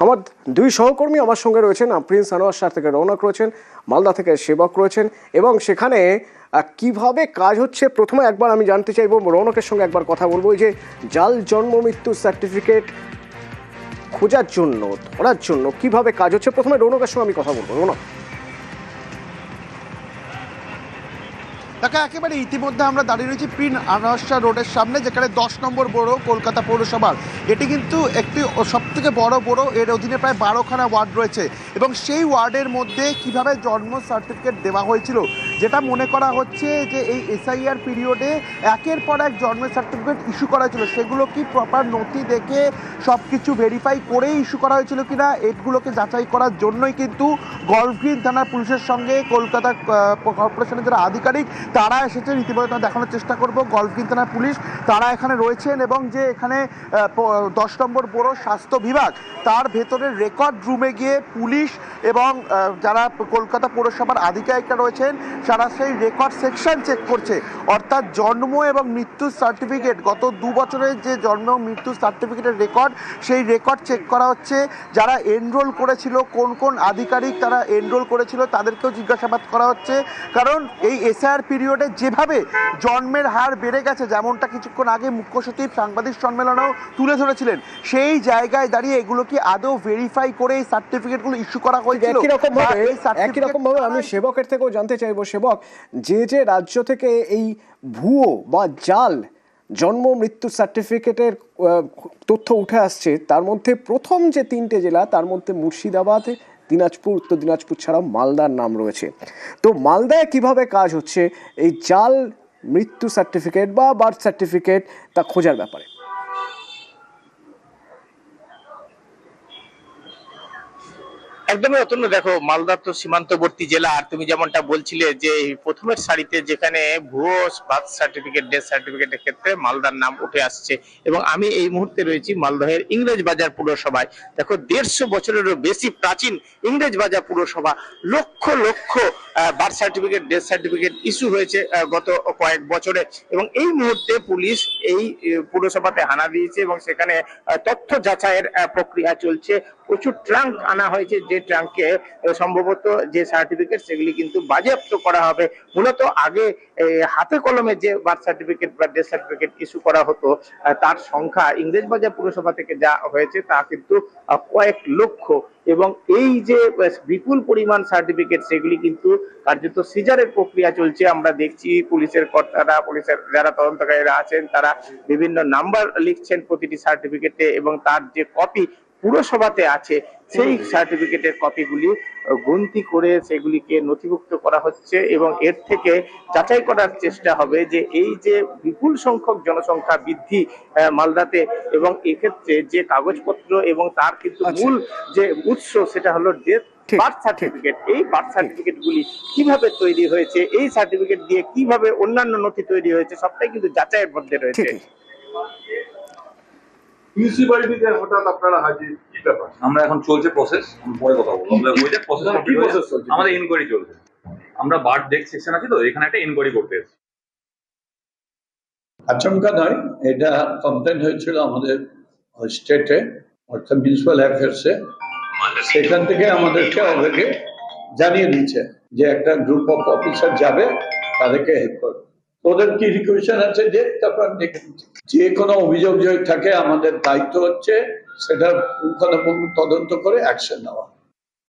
আমার দুই সহকর্মী আমার সঙ্গে রয়েছেন। প্রিন্স আনোয়ার শাহ থেকে রৌনক রয়েছেন, মালদা থেকে সেবক রয়েছেন, এবং সেখানে কিভাবে কাজ হচ্ছে প্রথমে একবার আমি জানতে চাইবো, রৌনকের সঙ্গে একবার কথা বলবো। এই যে জাল জন্ম মৃত্যু সার্টিফিকেট খোঁজার জন্য, ধরার জন্য কিভাবে কাজ হচ্ছে, প্রথমে রৌনকের সঙ্গে আমি কথা বলবো। রৌনক, দেখো, একেবারে ইতিমধ্যে আমরা দাঁড়িয়ে রয়েছি প্রিন্স আনোয়ার শাহ রোডের সামনে, যেখানে 10 নম্বর বড় কলকাতা পৌরসভার এটি কিন্তু একটি সবথেকে বড় এর অধীনে প্রায় 12খানা ওয়ার্ড রয়েছে, এবং সেই ওয়ার্ডের মধ্যে কিভাবে জন্ম সার্টিফিকেট দেওয়া হয়েছিল, যেটা মনে করা হচ্ছে যে এই এসআইআর পিরিয়ডে একের পর এক জন্মের সার্টিফিকেট ইস্যু করা হয়েছিল, সেগুলো কি প্রপার নথি দেখে সব কিছু ভেরিফাই করে ইস্যু করা হয়েছিল কিনা, এগুলোকে যাচাই করার জন্যই কিন্তু গলফ গ্রিন থানার পুলিশের সঙ্গে কলকাতা কর্পোরেশনের যারা আধিকারিক তারা এসেছেন। ইতিমধ্যে দেখানোর চেষ্টা করব, গলফ গ্রিন থানার পুলিশ তারা এখানে রয়েছেন, এবং যে এখানে 10 নম্বর বড় স্বাস্থ্য বিভাগ তার ভেতরের রেকর্ড রুমে গিয়ে পুলিশ এবং যারা কলকাতা পৌরসভার আধিকারিকরা রয়েছেন তারা সেই রেকর্ড সেকশন চেক করছে। অর্থাৎ জন্ম এবং মৃত্যুর সার্টিফিকেট, গত 2 বছরের যে জন্ম এবং মৃত্যুর সার্টিফিকেটের রেকর্ড, সেই রেকর্ড চেক করা হচ্ছে। যারা এনরোল করেছিল, কোন কোন আধিকারিক তারা এনরোল করেছিল, তাদেরকেও জিজ্ঞাসাবাদ করা হচ্ছে। কারণ এই এসআইআর পিরিয়ডে যেভাবে জন্মের হার বেড়ে গেছে, যেমনটা কিছুক্ষণ আগে মুখ্য সচিব সাংবাদিক সম্মেলনেও তুলে ধরেছিলেন, সেই জায়গায় দাঁড়িয়ে এগুলো কি আদৌ ভেরিফাই করে এই সার্টিফিকেটগুলো ইস্যু করা হয়েছিল? একই রকম ভাবে আমি সেবকের থেকেও জানতে চাইবো, সেবক, যে যে রাজ্য থেকে এই ভুয়ো বা জাল জন্ম মৃত্যু সার্টিফিকেটের তথ্য উঠে আসছে, তার মধ্যে প্রথম যে 3টে জেলা, তার মধ্যে মুর্শিদাবাদ, দিনাজপুর, উত্তর দিনাজপুর ছাড়াও মালদার নাম রয়েছে। তো মালদায় কিভাবে কাজ হচ্ছে এই জাল মৃত্যু সার্টিফিকেট বা বার্থ সার্টিফিকেট তা খোঁজার ব্যাপারে? একদমই অতন্য, দেখো, মালদা তো সীমান্তবর্তী জেলা, আর তুমি যেমনটা বলছিলে যে প্রথমের সারিতে যেখানে ভুয়ো বার্থ সার্টিফিকেট, ডেথ সার্টিফিকেটের ক্ষেত্রে মালদার নাম উঠে আসছে। এবং আমি এই মুহূর্তে রয়েছি মালদহের ইংরেজ বাজার পুরসভায়। দেখো, 150 বছরেরও বেশি প্রাচীন ইংরেজ বাজার পুরসভা, lakh lakh birth certificate, death certificate issue হয়েছে গত কয়েক বছরে। এবং এই মুহূর্তে পুলিশ এই পুরসভাতে হানা দিয়েছে, এবং সেখানে তথ্য যাচাইয়ের প্রক্রিয়া চলছে। প্রচুর ট্রাঙ্ক আনা হয়েছে, যে ট্রাঙ্কে সম্ভবত যে সার্টিফিকেট সেগুলি কিন্তু বাজেয়াপ্ত করা হবে। মূলত আগে হাতে কলমে যে বার্থ সার্টিফিকেট বা ডেথ সার্টিফিকেট ইস্যু করা হতো, তার সংখ্যা ইংরেজবাজার পুরসভা থেকে যা হয়েছে তা কিন্তু কয়েক লক্ষ। এবং এই যে বিপুল পরিমাণ সার্টিফিকেট, সেগুলি কিন্তু কার্যত সিজারের প্রক্রিয়া চলছে। আমরা দেখছি পুলিশের কর্তারা, পুলিশের যারা তদন্তকারীরা আছেন, তারা বিভিন্ন নাম্বার লিখছেন প্রতিটি সার্টিফিকেটে, এবং তার যে কপি পুরসভাতে আছে সেই সার্টিফিকেটের কপিগুলি গণতি করে সেগুলিকে নথিভুক্ত করা হচ্ছে। এবং এর থেকে যাচাই করার চেষ্টা হবে যে এই যে বিপুল সংখ্যক জনসংখ্যা বৃদ্ধি মালদাতে, এবং এক্ষেত্রে যে কাগজপত্র এবং তার কিন্তু মূল যে উৎস, সেটা হলো ডেথ বার্থ সার্টিফিকেট। এই বার্থ সার্টিফিকেট গুলি কিভাবে তৈরি হয়েছে, এই সার্টিফিকেট দিয়ে কিভাবে অন্যান্য নথি তৈরি হয়েছে, সবটাই কিন্তু যাচাইয়ের মধ্যে রয়েছে। মিউনিসিপ্যালিটিতে হঠাৎ আপনারা হাজির, কি ব্যাপার? আমরা এখন চলছে প্রসেস, পরে কথা বলবো। আমরা ওইটা প্রসেস চলছে, আমাদের ইনকোয়ারি চলছে। আমরা বার্ড ডেক সেকশন আছে, তো এখানে একটা ইনকোয়ারি করতে এসেছি। আচমকা নয়, এটা কমপ্লেন হয়েছিল আমাদের স্টেটে, অর্থাৎ মিউনিসিপ্যাল অ্যাফেয়ার্সে। সেখান থেকে আমাদেরকে অলরেডি জানিয়ে দিচ্ছে যে একটা গ্রুপ অফ অফিসার যাবে, তাদেরকে হেল্প করবে। ওদের কি রিকোয়েশন আছে যে তারপর যে কোনো অভিযোগ যদি থাকে, আমাদের দায়িত্ব হচ্ছে সেটা পুঙ্খানুপুঙ্খ তদন্ত করে অ্যাকশন নেওয়া।